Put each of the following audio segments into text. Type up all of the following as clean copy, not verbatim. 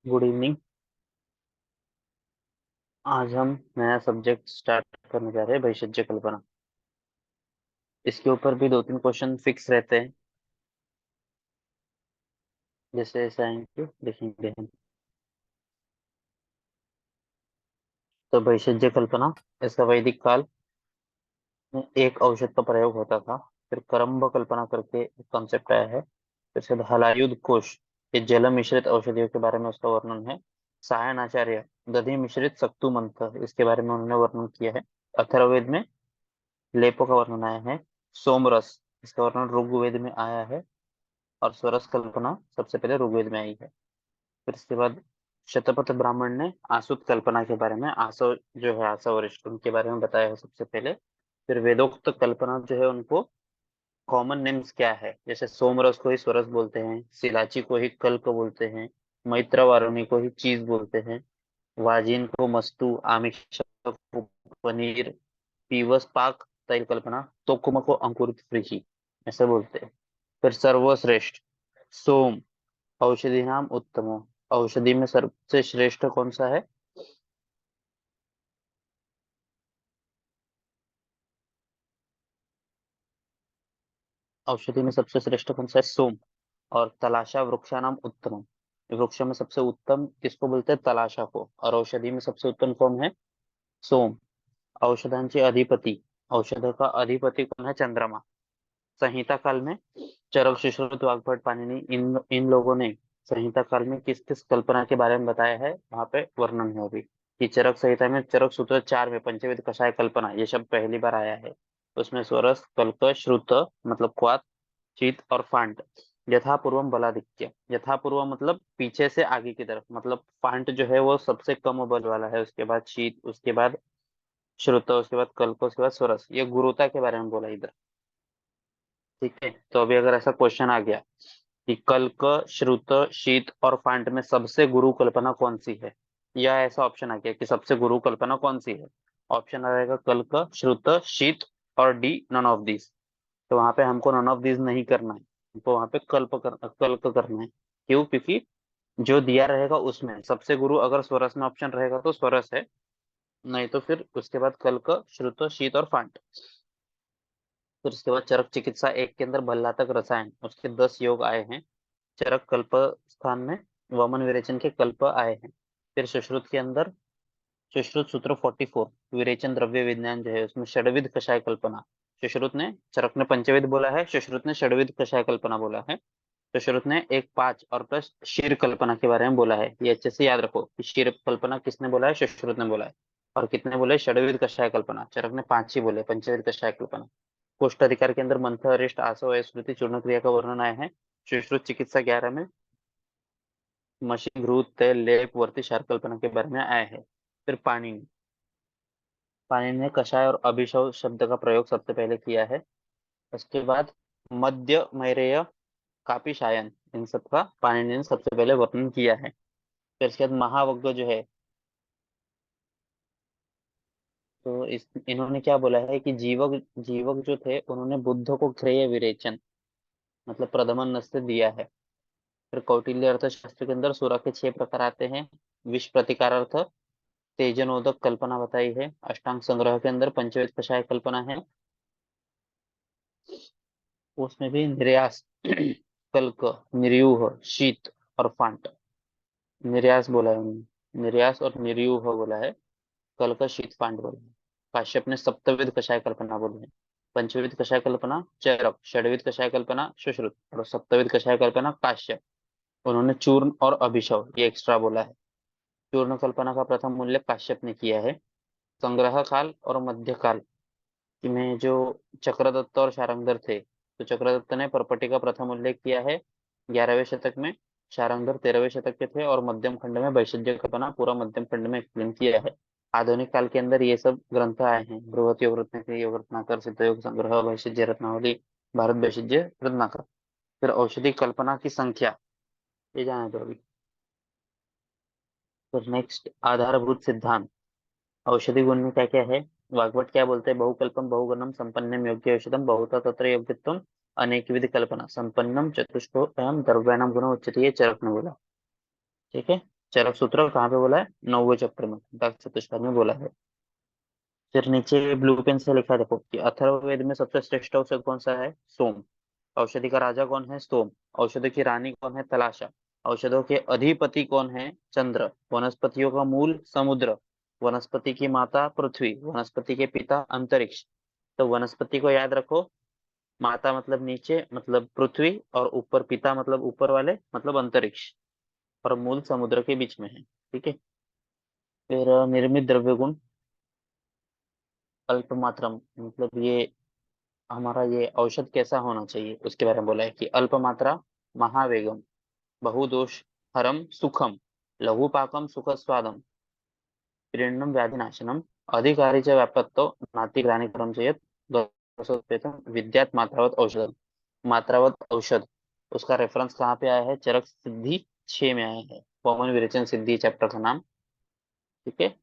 Good evening. आज हम नया सब्जेक्ट स्टार्ट करने जा रहे हैं, भविष्य कल्पना। इसके ऊपर भी दो तीन क्वेश्चन फिक्स रहते हैं। जैसे जैसे आएंगे देखेंगे हम। तो भविष्य कल्पना, इसका वैदिक काल में एक औषध का प्रयोग होता था। फिर करम्ब कल्पना करके एक कॉन्सेप्ट आया है। फिर से हलायुध कोश, ये जल मिश्रित औषधियों के बारे में उसका वर्णन है। सायन आचार्य, दधि मिश्रित सक्तु मंत्र, इसके बारे में उन्होंने वर्णन किया है। अथर्ववेद में लेपों का वर्णन आया है। सोमरस, इसका वर्णन ऋग्वेद में आया है। और स्वरस कल्पना सबसे पहले ऋग्वेद में आई है। फिर इसके बाद शतपथ ब्राह्मण ने आसुत कल्पना के बारे में, आसव जो है आसव वरिष्ठ, उनके बारे में बताया है सबसे पहले। फिर वेदोक्त कल्पना जो है उनको कॉमन नेम्स क्या है, जैसे सोमरस को ही स्वरस बोलते हैं, सिलाची को ही कल्प बोलते हैं, मैत्र वारुणी को ही चीज बोलते हैं, वाजिन को मस्तु, आमिष को पनीर, पीवस पाक तैल कल्पना, तोकुमा को अंकुरित फ्रिजी, ऐसे बोलते हैं। फिर सर्वश्रेष्ठ सोम, औषधि नाम उत्तम, औषधि में सबसे श्रेष्ठ कौन सा है? औषधि में सबसे श्रेष्ठ कौन सा है? सोम। और तलाशा वृक्षाणाम उत्तम, वृक्ष में सबसे उत्तम किसको बोलते हैं? तलाशा को। और औषधि में सबसे उत्तम कौन है? सोम। औषधांचे अधिपति, औषध का अधिपति कौन है? चंद्रमा। संहिता काल में चरक, सुश्रुत, वाग्भट, पाणिनि, इन इन लोगों ने संहिता काल में किस किस कल्पना के बारे में बताया है, वहां पे वर्णन है अभी। कि चरक संहिता में चरक सूत्र 4 में पंचवेद कषाय कल्पना ये शब्द पहली बार आया है। उसमें स्वरस, कल्प, श्रुत मतलब क्वात, चित और फांट, यथापूर्वम बलाधिक्य, यथापूर्व मतलब पीछे से आगे की तरफ, मतलब फांट जो है वो सबसे कम बल वाला है, उसके बाद शीत, उसके बाद श्रुत, उसके बाद कल्प, उसके बाद स्वरस, ये गुरुता के बारे में बोला इधर। ठीक है, तो अभी अगर ऐसा क्वेश्चन आ गया कि कल्क, श्रुत, शीत और फांट में सबसे गुरु कल्पना कौन सी है, या ऐसा ऑप्शन आ गया कि सबसे गुरु कल्पना कौन सी है, ऑप्शन आ जाएगा कल्क, श्रुत, शीत और डी नन ऑफ दिस। तो वहां पे हमको नन ऑफ दिस नहीं करना है, हमको वहां पे कल्क करना है। क्यों? क्योंकि जो दिया रहेगा उसमें सबसे गुरु अगर स्वरस में ऑप्शन रहेगा तो स्वरस है, नहीं तो फिर उसके बाद कल्क, श्रुत, शीत और फांट। फिर उसके बाद चरक चिकित्सा एक के अंदर भल्लातक रसायन, उसके 10 योग आए हैं। चरक कल्प स्थान में वमन विरेचन के कल्प आए हैं। फिर सुश्रुत के अंदर सुश्रुत सूत्र 44 विरेचन द्रव्य विज्ञान जो है उसमें षड्विध कषाय कल्पना, सुश्रुत ने, चरक ने पंचविध बोला है, सुश्रुत ने षड्विध कषाय कल्पना बोला है। सुश्रुत ने एक 5 और प्लस शीर कल्पना के बारे में बोला है। ये अच्छे से याद रखो कि शीर कल्पना किसने बोला है? सुश्रुत ने बोला है। और कितने बोले? षड्विध कषाय कल्पना, चरक ने 5 ही बोले, पंचविध कषाय कल्पना। कोष्ठ अधिकार के अंदर मंथ, अरिष्ट, आसव, स्मृति, चूर्ण क्रिया का वर्णन आया है। सुश्रुत चिकित्सा 11 में मशीन, घृत, तेल, लेप, वर्ती, क्षार कल्पना के बारे में आया है। फिर पाणिनि, पाणिनि ने कषाय और अभिशव शब्द का प्रयोग सबसे पहले किया है। उसके बाद मध्य, मैरेय, कापी, शायन, इन सब का पाणिनि ने सबसे पहले वर्णन किया है। फिर इसके बाद महावग्ग जो है, तो इस इन्होंने क्या बोला है कि जीवक जीवक जो थे उन्होंने बुद्ध को श्रेय विरेचन मतलब प्रदमन नस्ल दिया है। फिर कौटिल्य अर्थशास्त्र के अंदर सुरा के 6 प्रकार आते हैं। विष प्रतिकारर्थ, तेजनोदक कल्पना बताई है। अष्टांग संग्रह के अंदर पंचवेद कषाय कल्पना है, उसमें भी निर्यास, कल्क, निर्यूह, शीत और फांट। निर्यास बोला है उन्होंने, निर्यास और निर्यूह बोला है, कल्क, शीत, फांट बोला है। काश्यप ने सप्तविध कषाय कल्पना बोली है। पंचविध कषाय कल्पना चरक, षड्विध कषाय कल्पना सुश्रुत और सप्तविध कषाय कल्पना काश्यप। उन्होंने चूर्ण और अभिशव ये एक्स्ट्रा बोला है। चूर्ण कल्पना का प्रथम उल्लेख काश्यप ने किया है। संग्रह काल और मध्यकाल में जो चक्रदत्त और शारंगधर थे, तो चक्रदत्त ने परपटी का प्रथम उल्लेख किया है 11वें शतक में, शारंगधर 13वें शतक के थे, और मध्यम खंड में वैशज्य कल्पना पूरा मध्यम खंड में एक्सप्लेन किया है। आधुनिक काल के अंदर ये सब ग्रंथ आए हैं, बृहत योग रत्नाकर, योग रत्नाकर, सिद्ध योग संग्रह, वैशज्य रत्नावली, भारत वैशज्य रत्नाकर। फिर औषधि कल्पना की संख्या, ये जाने दो अभी। फिर नेक्स्ट आधारभूत सिद्धांत, औषधि गुण में क्या क्या है? वाग्भट क्या बोलते हैं? बहुकल्पम बहुगुणम संपन्नम योग्य औषधम बहुता तत्र योग्यत्वम अनेक विधि कल्पना संपन्नम चतुष्को एवं द्रव्याणाम गुण उच्चते, ये चरक ने बोला। ठीक है, चरक सूत्र कहाँ पे बोला है? 9वें चैप्टर में डाक चतुष्पाद में बोला है। फिर नीचे ब्लू पेन से लिखा है, देखो कि अथर्ववेद में सबसे श्रेष्ठ औषध कौन सा है? सोम। औषधि का राजा कौन है? सोम। औषधि की रानी कौन है? तलाशा। औषधों के अधिपति कौन है? चंद्र। वनस्पतियों का मूल समुद्र। वनस्पति की माता पृथ्वी। वनस्पति के पिता अंतरिक्ष। तो वनस्पति को याद रखो, माता मतलब नीचे मतलब पृथ्वी, और ऊपर पिता मतलब ऊपर वाले मतलब अंतरिक्ष, और मूल समुद्र के बीच में है। ठीक है। फिर निर्मित द्रव्य गुण, अल्प मात्रम, मतलब ये हमारा ये औषध कैसा होना चाहिए उसके बारे में बोला है कि अल्प मात्रा, महावेगम, बहुदोष हरम सुखम, लघु पाकम सुख स्वादम, प्रीणनम व्याधिनाशनम, अधिकारी च व्यापत्तो नातिग्रानिकरम चेत दोषोपेतम विद्यात मात्रावत औषध। मात्रावत औषध, उसका रेफरेंस कहाँ पे आया है? चरक सिद्धि 6 में आया है, कॉमन विरेचन सिद्धि चैप्टर का नाम। ठीक है।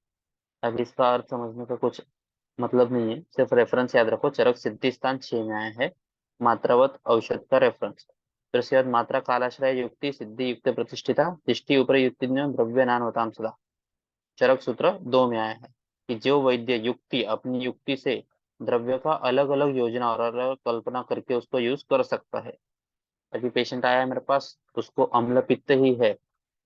अब इसका अर्थ समझने का कुछ मतलब नहीं है, सिर्फ रेफरेंस याद रखो, चरक सिद्धि स्थान 6 में आया है, मात्रावत औषध का रेफरेंस। फिर उसके बाद मात्रा कालाश्रय युक्ति सिद्धि युक्त प्रतिष्ठिता तिष्ठि ऊपर युक्ति द्रव्य नान होता सदा, चरक सूत्र 2 में आया है कि जो वैद्य युक्ति अपनी युक्ति से द्रव्य का अलग अलग योजना और अलग कल्पना करके उसको यूज कर सकता है। अभी पेशेंट आया है मेरे पास, उसको अम्ल पित्त ही है,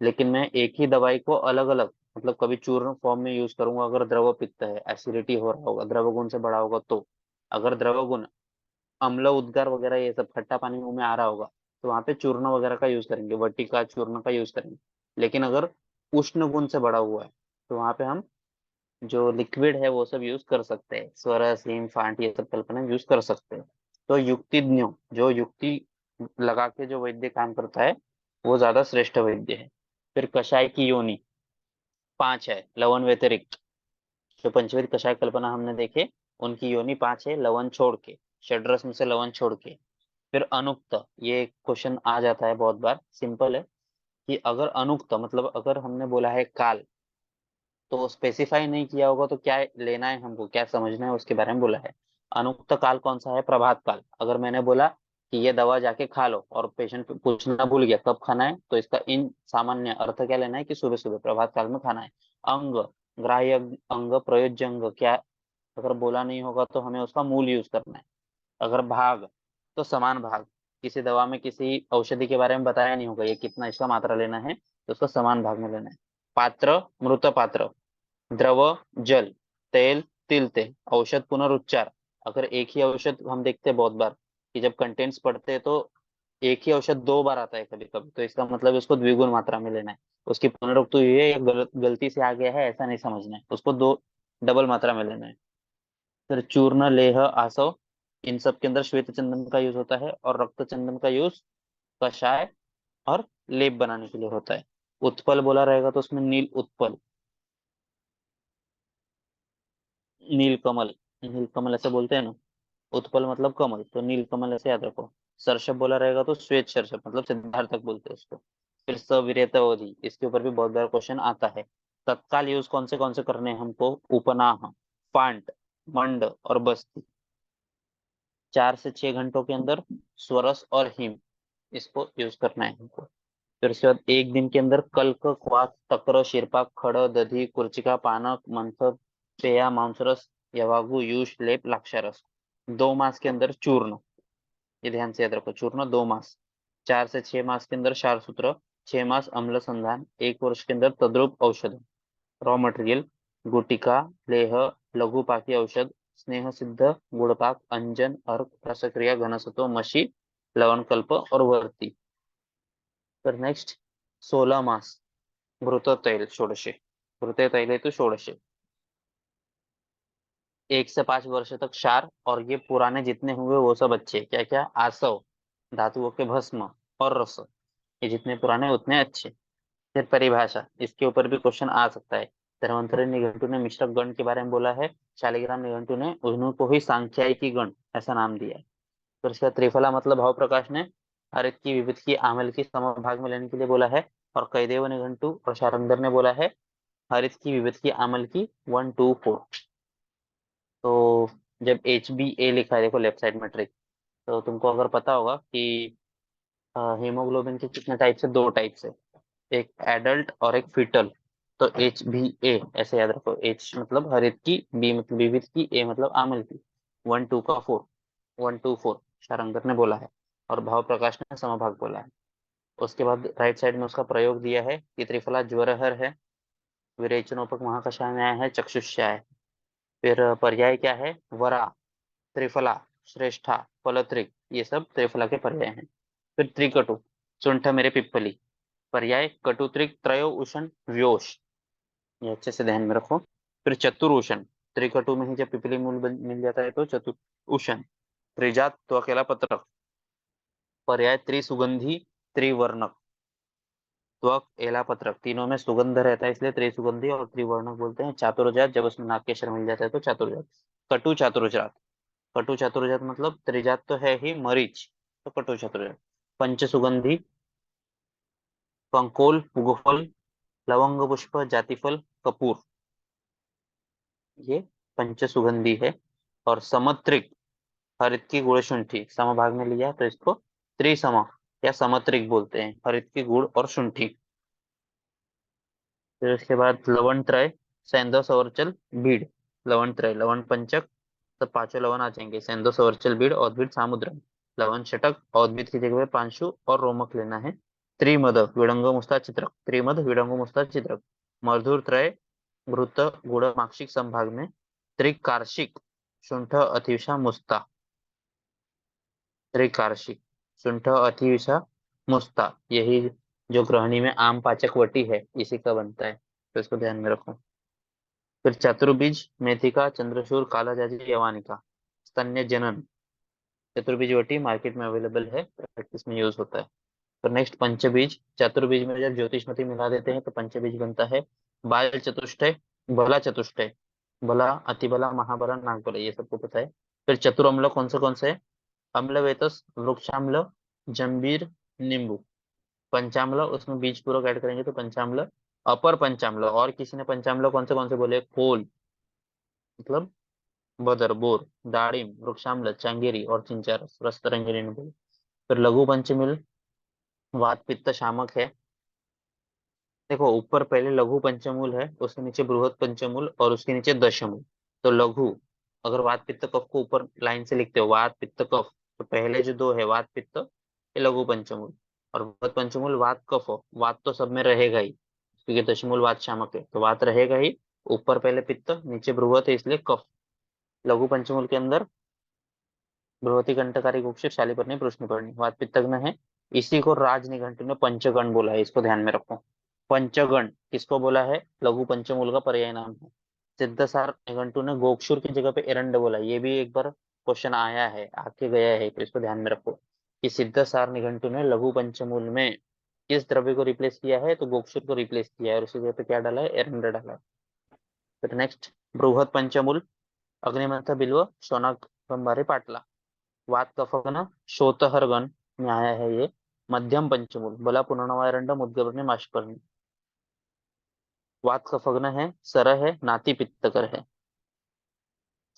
लेकिन मैं एक ही दवाई को अलग अलग मतलब कभी चूर्ण फॉर्म में यूज करूंगा अगर द्रव पित्त है, एसिडिटी हो रहा होगा, द्रव गुण से बड़ा होगा तो। अगर द्रव गुण अम्ल उद्गार वगैरह ये सब खट्टा पानी मुंह में आ रहा होगा, तो वहां पे चूर्ण वगैरह का यूज करेंगे, वटिका चूर्ण का यूज करेंगे। लेकिन अगर उष्ण गुण से बड़ा हुआ है, तो वहां पे हम जो लिक्विड है वो सब यूज कर सकते हैं, स्वरस हिम फांट ये सब कल्पना यूज कर सकते हैं। तो युक्तिज्ञ, जो युक्ति लगा के जो वैद्य काम करता है, वो ज्यादा श्रेष्ठ वैद्य है। फिर कषाय की योनि 5 है लवण व्यतिरिक्त। जो पंचवेद कषाय कल्पना हमने देखे, उनकी योनि 5 है लवण छोड़ के, षड्रस में से लवण छोड़ के। फिर अनुक्त, ये क्वेश्चन आ जाता है बहुत बार, सिंपल है कि अगर अनुक्त मतलब अगर हमने बोला है काल, तो स्पेसिफाई नहीं किया होगा तो क्या लेना है हमको, क्या समझना है उसके बारे में बोला है। अनुक्त काल कौन सा है? प्रभात काल। अगर मैंने बोला कि ये दवा जाके खा लो और पेशेंट पूछना भूल गया कब खाना है, तो इसका इन सामान्य अर्थ क्या लेना है कि सुबह सुबह प्रभात काल में खाना है। अंग, ग्राह्य अंग, प्रयोज्य अंग, क्या अगर बोला नहीं होगा तो हमें उसका मूल यूज करना है। अगर भाग, तो समान भाग, किसी दवा में किसी औषधि के बारे में बताया नहीं होगा ये कितना इसका मात्रा लेना है, तो उसको समान भाग में लेना है। पात्र, मृत पात्र, द्रव, जल, तेल, तिल तेल, औषध पुनरुच्चार। अगर एक ही औषध हम देखते हैं बहुत बार कि जब कंटेंट्स पढ़ते हैं तो एक ही औषध 2 बार आता है कभी कभी, तो इसका मतलब उसको द्विगुण मात्रा में लेना है। उसकी पुनरुक्ति हुई है या गलती से आ गया है ऐसा नहीं समझना है, उसको दो डबल मात्रा में लेना है। फिर चूर्ण, लेह, आसव, इन सब के अंदर श्वेत चंदन का यूज होता है, और रक्त चंदन का यूज कषाय और लेप बनाने के लिए होता है। उत्पल बोला रहेगा तो उसमें नील उत्पल, नील कमल, नील कमल ऐसे बोलते हैं ना, उत्पल मतलब कमल, तो नील कमल ऐसे याद रखो। सरसप बोला रहेगा तो श्वेत सरसप मतलब सिद्धार्थक बोलते हैं उसको। फिर सविरेत अवधि, इसके ऊपर भी बहुत बार क्वेश्चन आता है। तत्काल यूज कौन से करने हैं हमको? उपनाह, पांट, मंड और बस्ती। 4 से 6 घंटों के अंदर स्वरस और हिम, इसको यूज करना है हमको। फिर उसके बाद एक दिन के अंदर कल्क, क्वाथ, तक्र, शिरपाक, खड़, दधी, कुर्चिका, पानक, मंथर, पेया, मांसरस, यवागु, यूष, लेप, लाक्षारस। 2 मास के अंदर चूर्ण, ये ध्यान से याद रखो, चूर्ण 2 मास। 4 से 6 मास के अंदर क्षार सूत्र, 6 मास अम्ल संधान, 1 वर्ष के अंदर तद्रुप औषध। रॉ मटेरियल, गुटिका, लेह, लघु पाकी औषध, स्नेह सिद्ध, गुड़पाक, अंजन, अर्क, रसक्रिया, घनसत्व, मशी, लवण कल्प और वर्ती। फिर नेक्स्ट 16 मास घृत तैल षोडशे, घृत तैल तो षोडशे। 1 से 5 वर्ष तक क्षार, और ये पुराने जितने हुए वो सब अच्छे, क्या क्या? आसव, धातुओं के भस्म और रस, ये जितने पुराने उतने अच्छे। फिर परिभाषा, इसके ऊपर भी क्वेश्चन आ सकता है। धर्मांतरी निघंटु ने मिश्रक गण के बारे में बोला है, शालिग्राम निघंटु ने उनको ही सांख्यायिकी गण ऐसा नाम दिया है। फिर इसका त्रिफला मतलब भाव प्रकाश ने हरित की, विविध की, आमल की समभाग में लेने के लिए बोला है। और कैदेव निघंटु और शारंदर ने बोला है हरित की, विविध की, आमल की 1, 2, 4। तो जब HbA लिखा है देखो लेफ्ट साइड में ट्रिक, तो तुमको अगर पता होगा कि हीमोग्लोबिन के कितने टाइप्स है? 2 टाइप्स है। एक एडल्ट और एक फीटल। तो HBA ऐसे याद रखो, H मतलब हरित की, B मतलब विविध की, A मतलब आमल की। 1 2 का 4, 1 2 4 शारंगर ने बोला है, और भाव प्रकाश ने समभाग बोला है। उसके बाद राइट साइड में उसका प्रयोग दिया है कि त्रिफला ज्वरहर है, विरेचनोपक महाकषाय है, चक्षुष्या है। फिर पर्याय क्या है, वरा, त्रिफला, श्रेष्ठा, फलत्रिक, ये सब त्रिफला के पर्याय हैं। फिर त्रिकटु, सुंठ मेरे पिप्पली, पर्याय कटुत्रिक, त्रयो उषण, व्योष, ये अच्छे से ध्यान में रखो। फिर चतुरूषण, त्रिकटु में ही जब पिपली मूल मिल जाता है तो चतुरूषण। त्रिजात तो अकेला पत्रक, पर्याय त्रिसुगंधी, त्रिवर्णक, त्वक, एला, पत्रक, तीनों में सुगंध रहता है इसलिए त्रिसुगंधी और त्रिवर्णक बोलते हैं। चातुर्जात, जब उसमें नागकेशर मिल जाता है तो चातुर्जात। कटु चातुर्जात, कटु चातुर्जात मतलब त्रिजात तो है ही मरीच, तो कटु चातुर्जात। पंच सुगंधी, पंकोल, पुगफल, लवंग पुष्प, जातिफल, कपूर, ये पंच सुगंधी है। और समत्रिक, हरित की गुड़ शुंठी, समभाग में लिया तो इसको त्रिसम या समत्रिक बोलते हैं, हरित की गुड़ और शुंठी। फिर उसके बाद लवण त्रय, सेंधो सवर्चल, बीड़। लवण त्रय, लवण पंचक, तो पांचों लवण आ जाएंगे, सेंधो सवर्चल बीड़, औद्भिद सामुद्रम। लवण षटक, औद्भिद की जगह पे पांशु और रोमक लेना है। त्रिमद, विडंग मुस्ता चित्रक, त्रिमद, विडंग मुस्ता चित्रक। मधुर त्रय, घृत गुड़ माक्षिक संभाग में। त्रिकार्षिक, शुंठ अतिविषा मुस्ता, त्रिकार्षिक, शुंठ अतिविषा मुस्ता, यही जो गृहिणी में आम पाचक वटी है इसी का बनता है, तो इसको ध्यान में रखो। फिर चतुर्बीज, मेथिका, चंद्रशूर, काला जाजी, यवानिका, स्तन्य जनन। चतुर्बीज वटी मार्केट में अवेलेबल है, प्रैक्टिस में यूज होता है। तो नेक्स्ट पंचबीज, चतुर्बीज में जब ज्योतिषमती मिला देते हैं तो पंचबीज बनता है। बाल चतुष्टय, भला चतुष्टय, भला, अतिबला, महाबला, नागबला, ये सबको पता है। फिर चतुर अम्ल कौन से है, अम्ल वेतस, वृक्षाम्ल, जंबीर, नींबू। पंचाम्ल, उसमें बीज पूर्वक ऐड करेंगे तो पंचाम्ल। अपर पंचाम्ल, और किसी ने पंचाम्ल कौन से बोले, कोल मतलब बदर, बोर, दाड़िम, वृक्षाम्ल, चंगेरी और चिंचारस, रस्तरंजनी ने बोले। फिर लघु पंचमिल, वात पित्त शामक है। देखो ऊपर पहले लघु पंचमूल है, उसके नीचे बृहद पंचमूल और उसके नीचे दशमूल। तो लघु, अगर वात पित्त कफ को ऊपर लाइन से लिखते हो, वात पित्त कफ, तो पहले जो दो है वात पित्त, ये लघु पंचमूल। और बृहद पंचमूल वात कफ हो, वात तो सब में रहेगा ही क्योंकि दशमूल वात शामक है, तो वात रहेगा ही। ऊपर पहले पित्त, नीचे बृहद है इसलिए कफ। लघु पंचमूल के अंदर बृहति कंटकारी कुक्षित शालिपर्णी प्रश्नपर्णी वात पित्तग्न है। इसी को राज निघंटु ने पंचगण बोला है, इसको ध्यान में रखो। पंचगण किसको बोला है, लघु पंचमूल का पर्याय नाम है। सिद्धसार निघंटु ने गोक्षुर की जगह पे एरंड बोला, ये भी एक बार क्वेश्चन आया है, आके गया है, तो इसको ध्यान में रखो कि सिद्धसार निघंटु ने लघु पंचमूल में किस द्रव्य को रिप्लेस किया है, तो गोक्षुर को रिप्लेस किया है और उसी जगह पे क्या डाला है, एरंड डाला है। फिर नेक्स्ट बृहद पंचमूल, अग्निमंथ, बिल्व, शौनक, गंभारे, पाटला। वात कफगण, शोतहरगण में आया है ये। मध्यम पंचमूल, बला, पुनर्नवायरंड, मुद्गवर्णी, माशपर्णी। वात कफगण है, सर है, नाति पित्तकर है।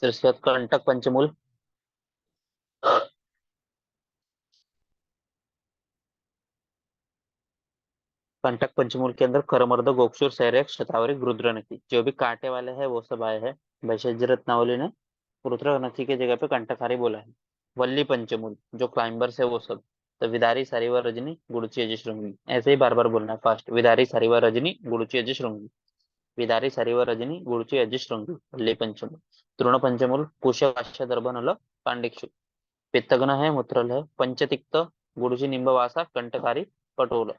फिर उसके बाद कंटक पंचमूल, कंटक पंचमूल के अंदर करमर्द, गोक्षुर, सैरक, शतावरी, रुद्र नखी, जो भी कांटे वाले हैं वो सब आए हैं। वैशज रत्नावली ने रुद्र नखी की जगह पे कंटकारी बोला है। वल्ली पंचमूल, जो क्लाइंबर्स है वो सब। तो विदारी, सारीवा, रजनी, गुड़ची, अजय, श्रृंगी, ऐसे ही बार बार बोलना है फास्ट। विदारी, सारीवा, रजनी, गुड़ची, अजय, श्रृंगी। विदारी, सरिव, रजनी, गुड़ची, अजय, श्रृंगी, वल्ली पंचमूल। तृण पंचमूल, कुश, वाश्य, दर्भ, नल, पांडिक्षु। पित्तगण है, मूत्रल है, पंचतिक्त, गुड़ची, निम्बवासा, कंटकारी, पटोल।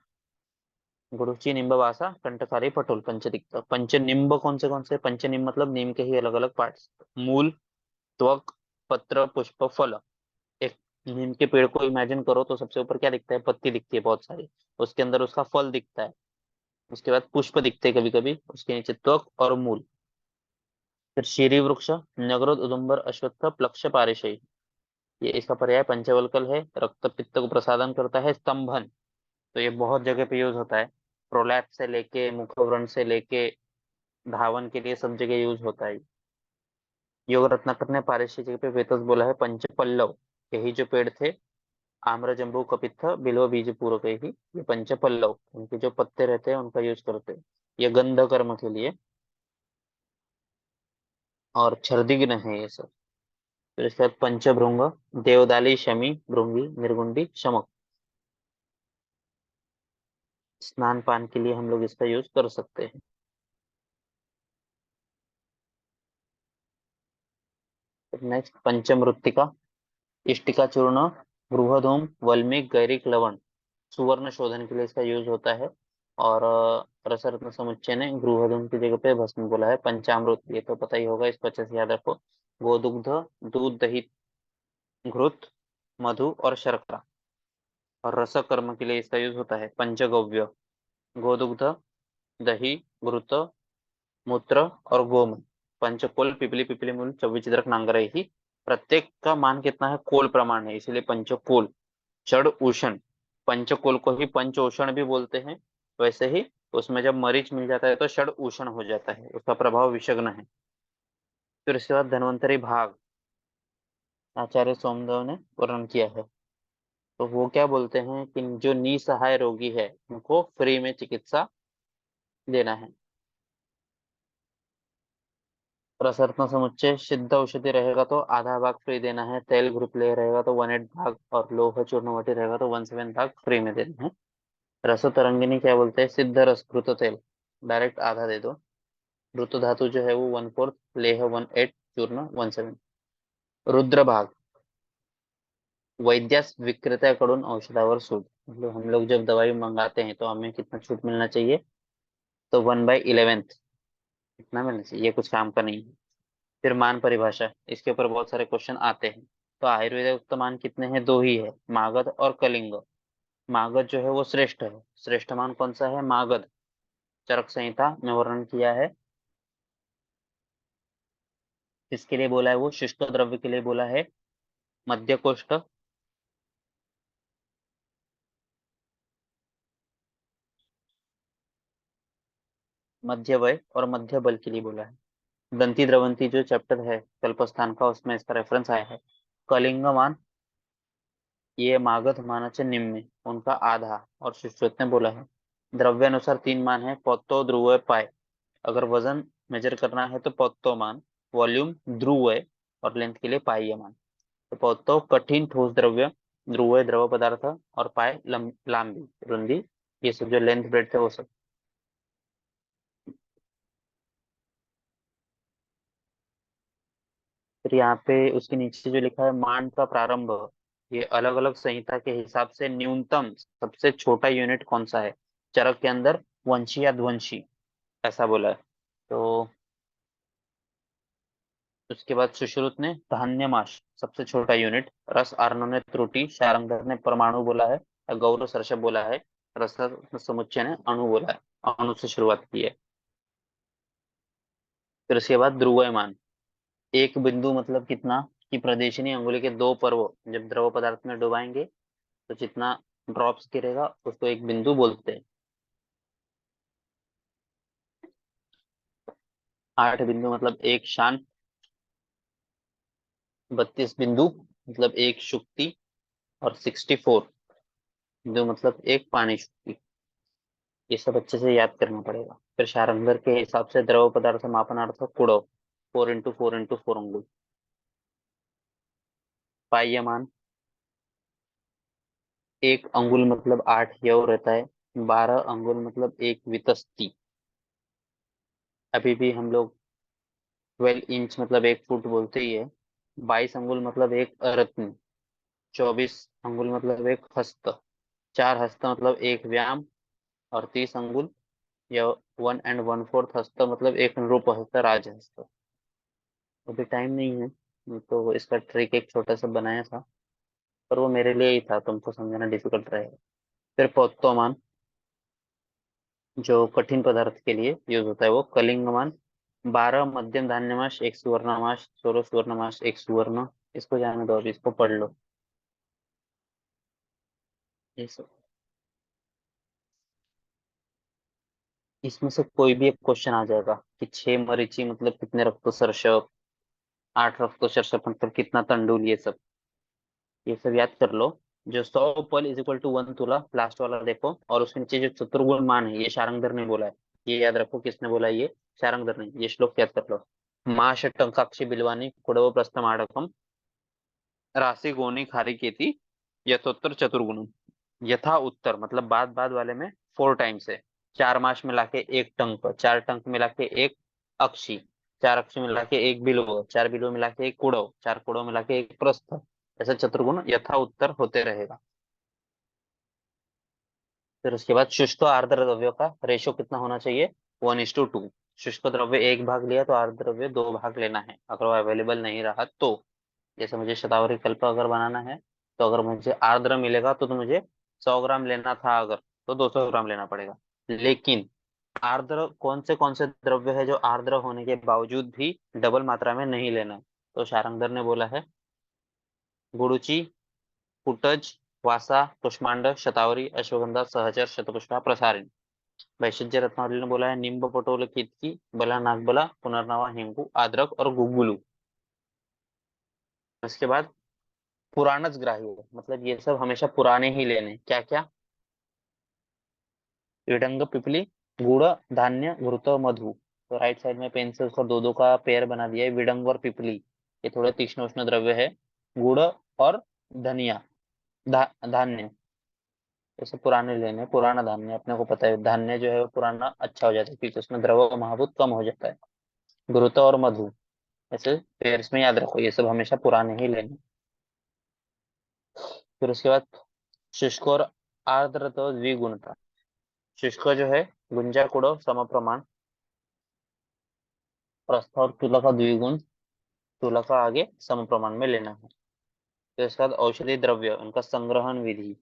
गुड़ची, निम्बवासा, कंटकारी, पटोल, पंचतिक्त। पंचनिम्ब कौन से, पंचनिम्ब मतलब नीम के ही अलग अलग पार्ट्स। मूल, त्वक, पत्र, पुष्प, फल। एक नीम के पेड़ को इमेजिन करो तो सबसे ऊपर क्या दिखता है, पत्ती दिखती है बहुत सारी, उसके अंदर उसका फल दिखता है, उसके बाद पुष्प दिखते हैं कभी कभी, उसके नीचे त्वक और मूल। फिर शीरी वृक्ष, नगरोद, उदुम्बर, अश्वत्थ, प्लक्ष, पारिशयी, ये इसका पर्याय पंचवल्कल है। रक्त पित्त को प्रसादन करता है। स्तंभन, तो ये बहुत जगह पे यूज होता है, प्रोलैप्स से लेके, मुखव्रण से लेके धावन के लिए सब जगह यूज होता है। योग रत्नाकर ने पारिशय जगह पे वेतस बोला है। पंच पल्लव, यही जो पेड़ थे आम्र जम्बू कपित्थ बिल्व बीज पूरक ही, ये पंच पल्लव, इनके जो पत्ते रहते हैं उनका यूज करते हैं, ये गंध कर्म के लिए। और छर्दिग्न है ये सब। फिर इसके बाद पंचभृंग, देवदाली, शमी, भृंगी, निर्गुंडी, शमक, स्नान पान के लिए हम लोग इसका यूज कर सकते हैं। नेक्स्ट पंचमृत्तिका, इष्टिका चूर्ण, बृहदोम, वल्मीक, गैरिक, लवण, सुवर्ण शोधन के लिए इसका यूज होता है। और रसरत्न समुच्चय ने बृहदोम की जगह पे भस्म बोला है। पंचामृत, ये तो पता ही होगा, इसको अच्छे से याद रखो। गोदुग्ध, दूध, दही, घृत, मधु और शर्करा। और रस कर्म के लिए इसका यूज होता है पंचगव्य, गोदुग्ध, दही, घृत, मूत्र और गोमूत्र। पंचकोल, पिपली, पिपली मूल, चौविचित्रक, नांगर ही। प्रत्येक का मान कितना है? कोल प्रमाण है, इसीलिए पंचकोल। षड उष्ण, पंचकोल को ही पंचोषण भी बोलते हैं। वैसे ही उसमें जब मरीच मिल जाता है तो षड उष्ण हो जाता है, उसका प्रभाव विषग्न है। फिर उसके बाद धन्वंतरी भाग, आचार्य सोमदेव ने वर्णन किया है। तो वो क्या बोलते हैं कि जो निसहाय रोगी है उनको फ्री में चिकित्सा देना है। रसरत्न समुच्चय, सिद्ध औषधि रहेगा तो आधा भाग फ्री देना है, तेल ग्रुप ले रहेगा तो 1/8 भाग, और लोह चूर्णवटी रहेगा तो 1/7 भाग फ्री में देना है। रस तरंगिनी क्या बोलते हैं? सिद्ध रस घृत तेल डायरेक्ट आधा दे दो। घृत धातु जो है वो 1/4, लेह 1/8, चूर्ण 1/7। रुद्र भाग, वैद्यास विक्रेत्याकडून औषधावर सूट, मतलब हम लोग जब दवाई मंगाते हैं तो हमें कितना छूट मिलना चाहिए? तो 1/11 इतना मिलना चाहिए, ये कुछ काम का नहीं है। फिर मान परिभाषा, इसके ऊपर बहुत सारे क्वेश्चन आते हैं। तो आयुर्वेद उक्त मान कितने हैं? दो ही है, मागध और कलिंग। मागध जो है वो श्रेष्ठ है। श्रेष्ठ मान कौन सा है? मागध। चरक संहिता में वर्णन किया है। किसके लिए बोला है? वो शुष्क द्रव्य के लिए बोला है। मध्य कोष्ठ, मध्य वय और मध्य बल के लिए बोला है। दंती द्रवंती जो चैप्टर है कल्पस्थान का, उसमें इसका रेफरेंस आया है। कलिंग मान, ये मागध मानाचे निम्न, उनका आधा, और सुश्रुत ने बोला है। द्रव्यानुसार तीन मान है, पौतो, ध्रुव, पाए। अगर वजन मेजर करना है तो पौतो मान, वॉल्यूम ध्रुव है, और लेंथ के लिए पाई मान। तो पौतो कठिन ठोस द्रव्य, ध्रुव है द्रव पदार्थ, और पाए लांबी रुंदी, ये सब जो लेंथ ब्रेड थे वो सब। फिर यहाँ पे उसके नीचे जो लिखा है मान का प्रारंभ, ये अलग अलग संहिता के हिसाब से न्यूनतम सबसे छोटा यूनिट कौन सा है? चरक के अंदर वंशी या ध्वंशी, ऐसा बोला है। तो उसके बाद सुश्रुत ने धान्यमाश सबसे छोटा यूनिट, रस आर्नो ने त्रुटि, शारंगधर ने परमाणु बोला है, और गौरव सरसब बोला है, रस समुच्चय ने अणु बोला है, अणु से शुरुआत की है। फिर उसके बाद ध्रुवयमान, एक बिंदु मतलब कितना? कि प्रदेशिनी अंगुली के दो पर्व जब द्रव पदार्थ में डुबाएंगे तो जितना ड्रॉप्स गिरेगा उसको एक बिंदु बोलते हैं। 8 बिंदु मतलब एक शांत, 32 बिंदु मतलब एक शुक्ति, और 64 बिंदु मतलब एक पानी शुक्ति। ये सब अच्छे से याद करना पड़ेगा। फिर शारंगर के हिसाब से द्रव पदार्थ मापनार्थ कुड़ो, 4 × 4 × 4 अंगुल। पाह्यमान, एक अंगुल मतलब 8 यव रहता है, 12 अंगुल मतलब एक वितस्ती। अभी भी हम लोग 12 इंच मतलब 1 फुट बोलते ही है। 22 अंगुल मतलब एक रत्न, 24 अंगुल मतलब एक हस्त, 4 हस्त मतलब एक व्याम, और 30 अंगुल या 1 1/4 हस्त मतलब एक नृप हस्त, राजहस्त। अभी टाइम नहीं है, तो इसका ट्रिक एक छोटा सा बनाया था, पर वो मेरे लिए ही था, तुमको समझाना डिफिकल्ट रहेगा। फिर पौत्तोमान, जो कठिन पदार्थ के लिए यूज होता है वो कलिंगमान। 12 मध्यम धान्यमाश, एक सुवर्णमाश, 16 सुवर्णमाश, एक सुवर्ण। इसको जाने दो, अभी इसको पढ़ लो। ये सब, इसमें से कोई भी एक क्वेश्चन आ जाएगा कि 6 मरीची मतलब कितने रक्तसर्षक, 8 रक्तसर्षक मतलब कितना तंडुल, ये सब याद कर लो। जो 100 पल इज इक्वल टू 1 तुला, लास्ट वाला देखो, और उसके नीचे जो चतुर्गुण मान है, ये शारंगधर ने बोला है। ये याद रखो, किसने बोला है ये? शारंगधर ने। ये श्लोक याद कर लो। माषटंकाक्षी बिलवानी कुडव प्रस्थमाड़कम राशि गोनी खारिकेति यथोत्तर चतुर्गुणम। यथा उत्तर मतलब बाद बाद वाले में 4 टाइम्स है। 4 मास मिला के 1 टंक, 4 टंक मिला के 1 अक्षी, 4 अक्षी मिला के 1 बिल्व, 4 बिल्व मिला के 1 कुड़व, 4 कुड़व मिला के 1 प्रस्थ। ऐसे चतुर्गुण यथा उत्तर होते रहेगा। फिर उसके बाद शुष्क और आर्द्र द्रव्यों का रेशो कितना होना चाहिए? 1:2। शुष्क द्रव्य 1 भाग लिया तो आर्द्र द्रव्य 2 भाग लेना है, अगर वो अवेलेबल नहीं रहा तो। जैसे मुझे शतावरी कल्प अगर बनाना है, तो अगर मुझे आर्द्र मिलेगा तो मुझे 100 ग्राम लेना था, अगर तो 200 ग्राम लेना पड़ेगा। लेकिन आर्द्र कौन से द्रव्य है जो आर्द्र होने के बावजूद भी डबल मात्रा में नहीं लेना है? तो शारंगधर ने बोला है गुरुचि, कुटज, वासा, कुष्मांड, शतावरी, अश्वगंधा, सहचर, शतपुष्पा, प्रसारिणी। वैशिष्ट्य रत्नावली ने बोला है निम्ब, पटोल, केतकी, बला, नागबला, पुनर्नवा, हेंगू, आद्रक और गुगुलू। उसके बाद पुराणज ग्राह्य है, मतलब ये सब हमेशा पुराने ही लेने। क्या क्या? विडंग, पिपली, गुड़, धान्य, घृत, मधु। तो राइट साइड में पेन से उसका दो दो का पेयर बना दिया है, विडंग और पिपली। ये थोड़े तीक्ष्ण उष्ण द्रव्य है। गुड़ और धनिया, धान्य। जैसे पुराने लेने, पुराना धान्य, अपने को पता है धान्य जो है वो पुराना अच्छा हो जाता है, क्योंकि उसमें द्रव महाभूत कम हो जाता है। घृत और मधु, ऐसे पेयर्स में याद रखो, ये सब हमेशा पुराने ही लेने। फिर उसके बाद शुष्क और आर्द्र तो द्विगुणता। शुष्क जो है गुंजा कुड़ो सम प्रमाण, प्रस्थ और तुला का द्विगुण, तुला का आगे सम प्रमाण में लेना है। फिर उसके बाद औषधि द्रव्य उनका संग्रहण विधि,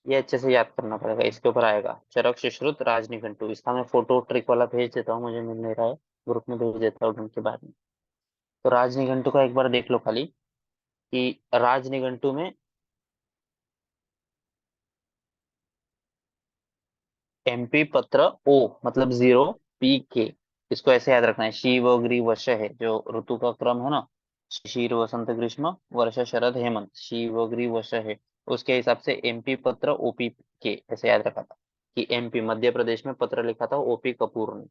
ये अच्छे से याद करना पड़ेगा, इसके ऊपर आएगा। चरक, सुश्रुत, राजनिघंटु। इसका मैं फोटो ट्रिक वाला भेज देता हूँ, मुझे मिल नहीं रहा है, ग्रुप में भेज देता हूँ उनके बारे में। तो राजनिघंटु का एक बार देख लो खाली, कि राजनिघंटु में एमपी पत्र ओ मतलब 0 पी के। इसको ऐसे याद रखना है, शिव ग्री वर्ष है जो ऋतु का क्रम है ना, शिशिर वसंत ग्रीष्म वर्षा शरद हेमंत, शिव ग्री वर्ष है। उसके हिसाब से एमपी पत्र ओपी के ऐसे याद रखा था, कि एमपी मध्य प्रदेश में पत्र लिखा था ओपी कपूर ने।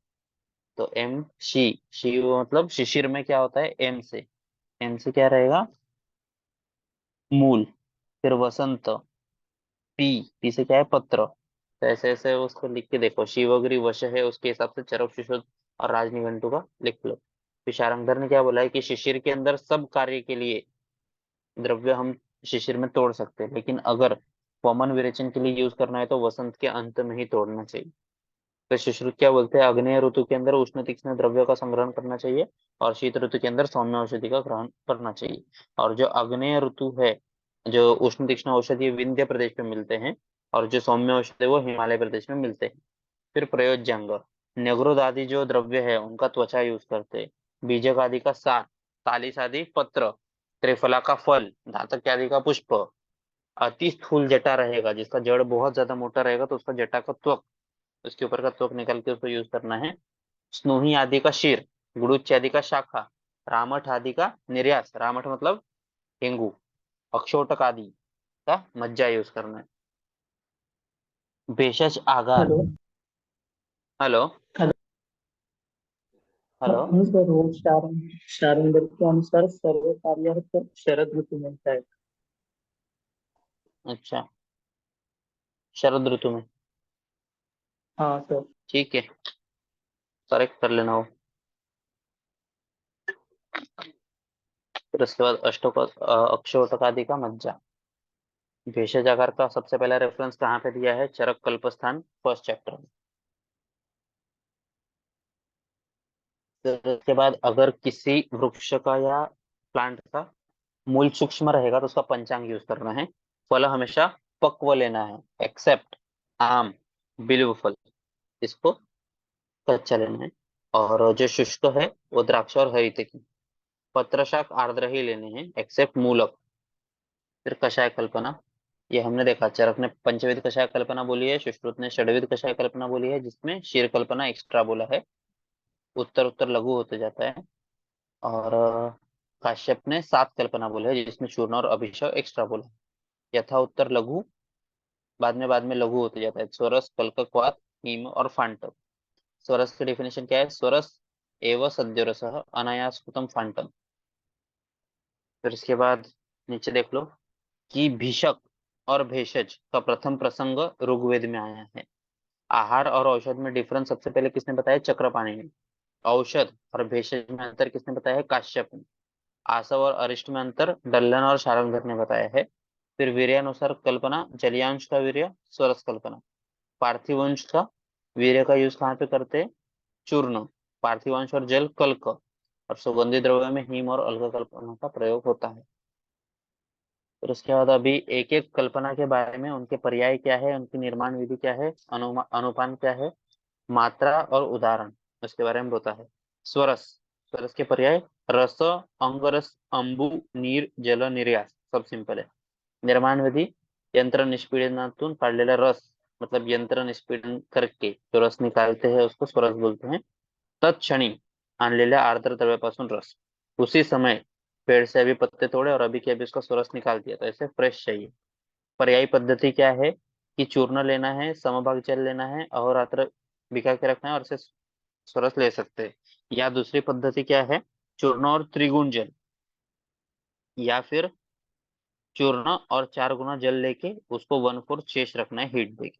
तो एम शी, शिव मतलब शिशिर में क्या होता है? एम से क्या रहेगा? मूल। फिर वसंत, पी, पी से क्या है? पत्र। तो ऐसे ऐसे उसको लिख के देखो, शिवगिरी वश है उसके हिसाब से चरक, शिशुर और राजनिघंटु का लिख लो। फिर शारंगधर ने क्या बोला है कि शिशिर के अंदर सब कार्य के लिए द्रव्य हम शिशिर में तोड़ सकते हैं, लेकिन अगर कॉमन विरेचन के लिए यूज करना है तो वसंत के अंत में ही तोड़ना चाहिए। तो सुश्रुत क्या बोलते हैं? अग्नेय ऋतु के अंदर उष्ण तीक्ष्ण द्रव्यों का संग्रहण करना चाहिए, और शीत ऋतु के अंदर सौम्य औषधि का ग्रहण करना चाहिए। और जो अग्नेय ऋतु है, जो उष्ण तीक्ष्ण औषधि विंध्य प्रदेश में मिलते हैं, और जो सौम्य औषधि वो हिमालय प्रदेश में मिलते हैं। फिर प्रयोज्यांग, नेग्रोद आदि जो द्रव्य है उनका त्वचा यूज करते हैं। बीजक आदि का सार, तालिस आदि पत्र, त्रिफला का फल, धातक आदि का पुष्प। अति स्थूल जटा रहेगा, जिसका जड़ बहुत ज्यादा मोटा रहेगा तो उसका जटा का त्वक, उसके ऊपर का त्वक निकाल के उसको यूज करना है। स्नोही आदि का शीर, गुड़ुच आदि का शाखा, रामठ आदि का निर्यास, रामठ मतलब हेंगू, अक्षोटक आदि का मज्जा यूज करना है। भेषज आगार। Hello. Hello. Hello. Hello. Sir वो शारंगर के अनुसार सर्व कार्यार्थ शरद ऋतु में होता है। अच्छा, शरद ऋतु में। हाँ सर। ठीक है, करेक्ट कर लेना हो। फिर उसके बाद अष्टोक अक्षोटक आदि का मज्जा। भेषज आगार का सबसे पहला रेफरेंस कहाँ पे दिया है? चरक कल्पस्थान फर्स्ट चैप्टर में। फिर उसके बाद अगर किसी वृक्ष का या प्लांट का मूल सूक्ष्म रहेगा तो उसका पंचांग यूज करना है। फल हमेशा पक्व लेना है, एक्सेप्ट आम, बिल्व फल, इसको कच्चा लेना है। और जो शुष्क है वो द्राक्ष और हरितकी। पत्र शाक आर्द्र ही लेने हैं एक्सेप्ट मूलक। फिर कषाय कल्पना, ये हमने देखा, चरक ने पंचविध कषाय कल्पना बोली है, सुश्रुत ने षड्विध कषाय कल्पना बोली है, जिसमें शीर कल्पना एक्स्ट्रा बोला है। उत्तर उत्तर लघु होते जाता है। और काश्यप ने 7 कल्पना बोले है, जिसमें चूर्ण और अभिषेक एक्स्ट्रा बोला है। यथा उत्तर लघु, बाद में लघु होते जाता है। स्वरस, कल्क, क्वाथ, हीम और फांटम। स्वरस की डेफिनेशन क्या है? स्वरस एव सद्योरस अनायासकृतम फांटम। फिर इसके बाद नीचे देख लो कि भीषक और भेषज का प्रथम प्रसंग ऋग्वेद में आया है। आहार और औषध में डिफरेंस सबसे पहले किसने बताया? चक्रपाणि ने। औषध और भेषज में अंतर किसने बताया है? काश्यप ने। आसव और अरिष्ट में अंतर दल्लन और शारंगधर ने बताया है। फिर वीर्यानुसार कल्पना, जलियांश का वीर्य, स्वरस कल्पना। पार्थिवांश का वीर्य का यूज कहाँ पे करते हैं? चूर्ण। पार्थिवांश और जल कल्क, और सुगंधित द्रव्य में हीम और अलग कल्पना का प्रयोग होता है। फिर उसके बाद अभी एक एक कल्पना के बारे में, उनके पर्याय क्या है, उनकी निर्माण विधि क्या है, अनुपान क्या है, मात्रा और उदाहरण, उसके बारे में होता है। स्वरस, स्वरस के पर्याय रस, अंगरस, अंबु, नीर, जल, निर्यास। सब सिंपल है। निर्माण विधि यंत्र निष्पीडनातून काढलेला रस, मतलब यंत्र निष्पीडन करके जो रस निकालते हैं उसको स्वरस बोलते हैं। तत्क्षणी आणलेल्या आर्द्र द्रव्यापासून रस, उसी समय पेड़ से अभी पत्ते तोड़े और अभी के अभी उसका स्वरस निकाल दिया, तो ऐसे फ्रेश चाहिए। पर्यायी पद्धति क्या है? कि चूर्ण लेना है, समभाग जल लेना है, अहोरात्र भिगा के रखना है और इसे स्वरस ले सकते हैं। या दूसरी पद्धति क्या है? चूर्ण और त्रिगुण जल, या फिर चूर्ण और 4 गुना जल लेके उसको 1/4 शेष रखना है हीट देके।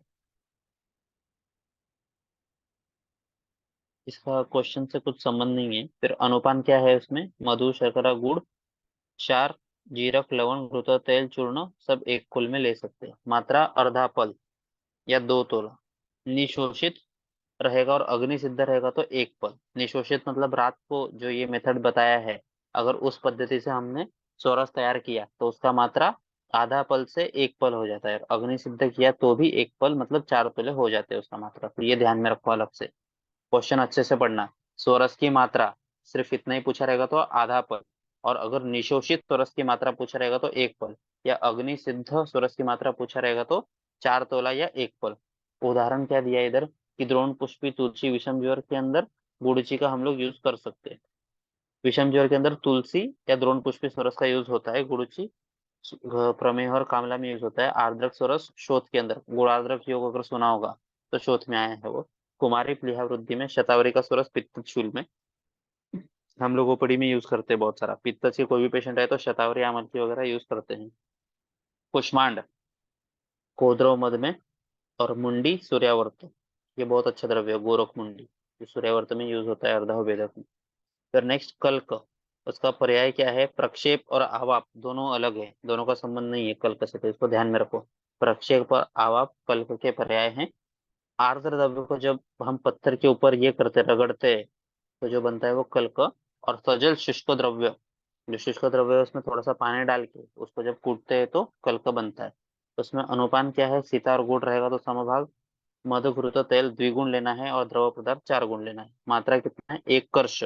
इसका क्वेश्चन से कुछ संबंध नहीं है। फिर अनुपान क्या है उसमें? मधु, शर्करा, गुड़, क्षार, जीरक, लवण, घृत, तेल, चूर्ण सब एक कुल में ले सकते हैं। मात्रा अर्धा पल या 2 तोला। निशोषित रहेगा और अग्नि सिद्ध रहेगा तो 1 पल। निशोषित मतलब रात को जो ये मेथड बताया है, अगर उस पद्धति से हमने चौरस तैयार किया तो उसका मात्रा आधा पल से 1 पल हो जाता है। और अग्नि सिद्ध किया तो भी 1 पल मतलब 4 तोले हो जाते हैं उसका मात्रा। तो ये ध्यान में रखो अलग से, क्वेश्चन अच्छे से पढ़ना। चौरस की मात्रा सिर्फ इतना ही पूछा रहेगा तो आधा पल, और अगर निशोषित चौरस की मात्रा पूछा रहेगा तो 1 पल, या अग्नि सिद्ध चौरस की मात्रा पूछा रहेगा तो 4 तोला या 1 पल। उदाहरण क्या दिया इधर कि द्रोण पुष्पी तुलसी विषम ज्वर के अंदर गुड़ची का हम लोग यूज कर सकते हैं। विषम ज्वर के अंदर तुलसी या द्रोण पुष्पी सरस का यूज होता है। गुड़ची प्रमेह और कामला में यूज होता है। आर्द्रक सरस शोथ के अंदर, गुणार्द्रक योग अगर सुना होगा तो शोथ में आया है वो। कुमारी प्लीहा वृद्धि में शतावरी का स्वरस पित्त शूल में हम लोग ओपीडी में यूज करते हैं बहुत सारा। पित्त से कोई भी पेशेंट आए तो शतावरी आमलकी वगैरह यूज करते हैं। कुष्मांड कोद्रव मद में, और मुंडी सूर्यावर्त, ये बहुत अच्छा द्रव्य है गोरख मुंडी, ये सूर्यावर्त में यूज होता है अर्धा भेदक में। फिर नेक्स्ट कल्क, उसका पर्याय क्या है? प्रक्षेप और आवाप दोनों अलग है, दोनों का संबंध नहीं है कल्क से, तो इसको ध्यान में रखो। प्रक्षेप और आवाप कल्क के पर्याय हैं। आर्द्र द्रव्य को जब हम पत्थर के ऊपर ये करते रगड़ते हैं तो जो बनता है वो कल्क। और सजल शुष्क द्रव्य, जो शुष्क द्रव्य है उसमें थोड़ा सा पानी डाल के उसको जब कूटते हैं तो कल्क बनता है। उसमें अनुपान क्या है? सीता और गुड़ रहेगा तो समभाग, मधु, घृत, तेल द्विगुण लेना है और द्रव पदार्थ 4 गुण लेना है। मात्रा कितना है? 1 कर्ष।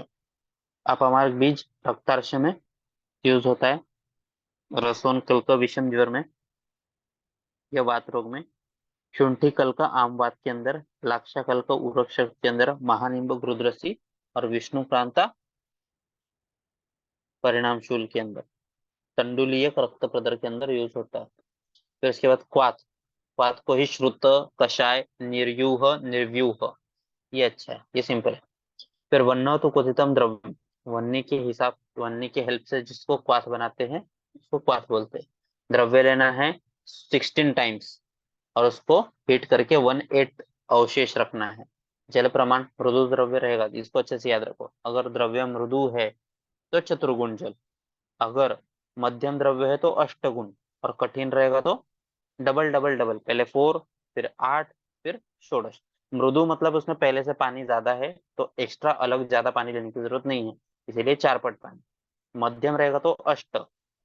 अपमार्ग बीज रक्तार्श में यूज होता है। रसोन कल्क विषम ज्वर में या वात रोग में। शुंठी कल्क आम वात के अंदर। लाक्षा कल्क उरक्ष के अंदर। महानिंब घृद्रसी और विष्णु क्रांता परिणाम शूल के अंदर। तंडुलीय रक्त प्रदर के अंदर यूज होता है। फिर इसके बाद क्वाथ, क्वाथ को ही श्रुत, कषाय, निर्यूह, निर्व्यूह, ये अच्छा है, ये सिंपल है। फिर वन्नो तो क्वथितम द्रव्य, वन्नी के हिसाब, वन्नी के हेल्प से जिसको क्वाथ बनाते हैं उसको क्वाथ बोलते हैं। द्रव्य लेना है 16 टाइम्स और उसको हीट करके 1/8 अवशेष रखना है। जल प्रमाण मृदु द्रव्य रहेगा, इसको अच्छे से याद रखो। अगर द्रव्य मृदु है तो चतुर्गुण जल, अगर मध्यम द्रव्य है तो अष्टगुण, और कठिन रहेगा तो डबल डबल डबल, पहले 4, फिर 8, फिर षोडश। मृदु मतलब उसमें पहले से पानी ज्यादा है तो एक्स्ट्रा अलग ज्यादा पानी लेने की जरूरत नहीं है, इसीलिए 4 पट पानी। मध्यम रहेगा तो अष्ट,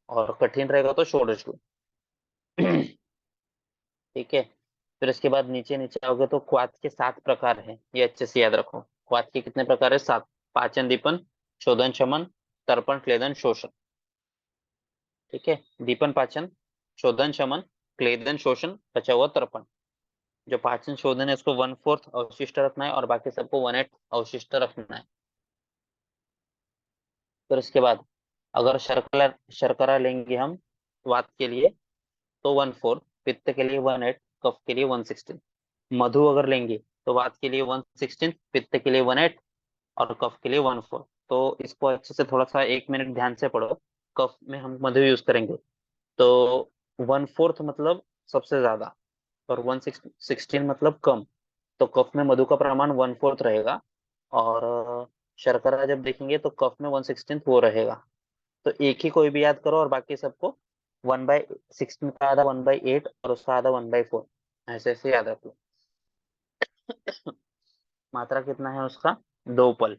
और कठिन रहेगा तो षोडश गुण। ठीक है। फिर इसके बाद नीचे नीचे आओगे तो क्वाथ के 7 प्रकार है, ये अच्छे से याद रखो। क्वाथ के कितने प्रकार है? 7। पाचन, दीपन, शोधन, शमन, तर्पण, क्लेदन, शोषण। ठीक है। दीपन, पाचन, शोधन, शमन, क्लेदन, शोषण, बचा हुआ तर्पण। जो पाचन शोधन है उसको 1/4 अवशिष्ट रखना है और बाकी सबको 1/8 अवशिष्ट रखना है। फिर उसके बाद अगर शर्करा शर्करा लेंगे हम वात के लिए तो 1/4, पित्त के लिए 1/8, कफ के लिए 1/16। मधु अगर लेंगे तो वात के लिए 1/16, पित्त के लिए 1/8 और कफ के लिए 1/4। तो इसको अच्छे से थोड़ा सा 1 मिनट ध्यान से पढ़ो। कफ में हम मधु यूज करेंगे तो 1/4 मतलब सबसे ज्यादा, और 1/16 मतलब कम। तो कफ में मधु का प्रमाण 1/4 रहेगा, और शर्करा जब देखेंगे तो कफ में 1/16 वो रहेगा। तो एक ही कोई भी याद करो और बाकी सबको 1/16 का आधा 1/8 और उसका आधा 1/4, ऐसे ऐसे याद रख लो। मात्रा कितना है उसका? 2 पल,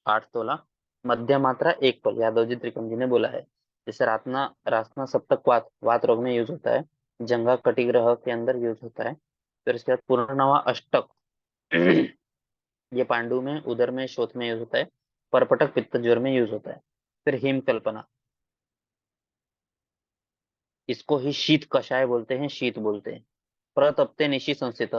8 तोला। मध्य मात्रा 1 पल, यादव जी त्रिकम जी ने बोला है। जैसे रातना रासना सप्तक वात, वात रोग में यूज होता है। जंगा कटिग्रह के अंदर यूज होता है। फिर इसके बाद पूर्णनवा अष्टक, ये पांडु में, उदर में, शोथ में यूज होता है। परपटक पित्त ज्वर में यूज होता है। फिर हिम कल्पना, इसको ही शीत कषाय बोलते हैं, शीत बोलते हैं। प्रतप्ते निशि संस्थित,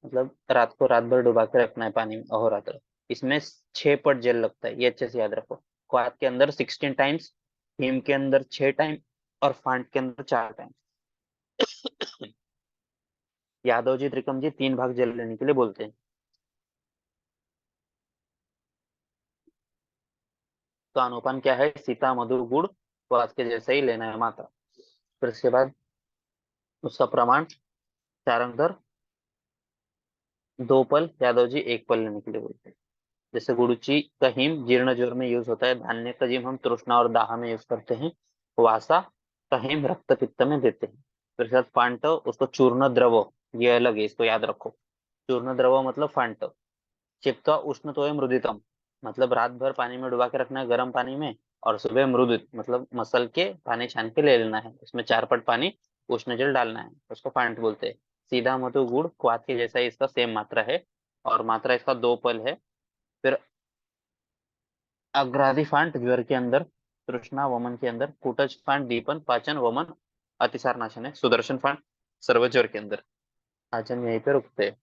मतलब रात को रात भर डुबा के रखना है पानी में अहोरात्र। इसमें 6 पट जल लगता है, ये अच्छे से याद रखो। क्वाथ के अंदर 16 टाइम्स, हिम के अंदर 6 टाइम, और फांट के अंदर 4 टाइम। यादव जी त्रिकम जी 3 भाग जल लेने के लिए बोलते हैं। तो अनुपान क्या है? सीता मधु गुड़ क्वाथ के जैसा ही लेना है मात्रा। फिर इसके बाद उसका प्रमाण, चार अंक दर 2 पल, यादव जी 1 पल लेने के लिए बोलते हैं। जैसे गुड़ुची का हिम जीर्ण ज्वर में यूज होता है। धान्य का जिम हम तृष्णा और दाह में यूज करते हैं। वासा का हिम रक्त पित्त में देते हैं। फिर साथ फांटव, उसको चूर्ण द्रव, ये अलग है, इसको याद रखो। चूर्ण द्रव मतलब फांटव। चित्त उष्ण तो है मृदितम, मतलब रात भर पानी में डुबा के रखना है, गर्म पानी में। और सुबह मृदित मतलब मसल के पानी छान के ले लेना है, उसमें 4 पट पानी उष्ण जल डालना है, उसको फांट बोलते हैं। सीधा मधु गुड़ क्वाथ के जैसा ही इसका सेम मात्रा है, और मात्रा इसका 2 पल है। फिर अग्रादि फांट ज्वर के अंदर, तृष्णा वमन के अंदर, कुटज फांट दीपन पाचन वमन अतिसार नाशन है। सुदर्शन फांट सर्व ज्वर के अंदर। आज हम यहीं पे रुकते हैं।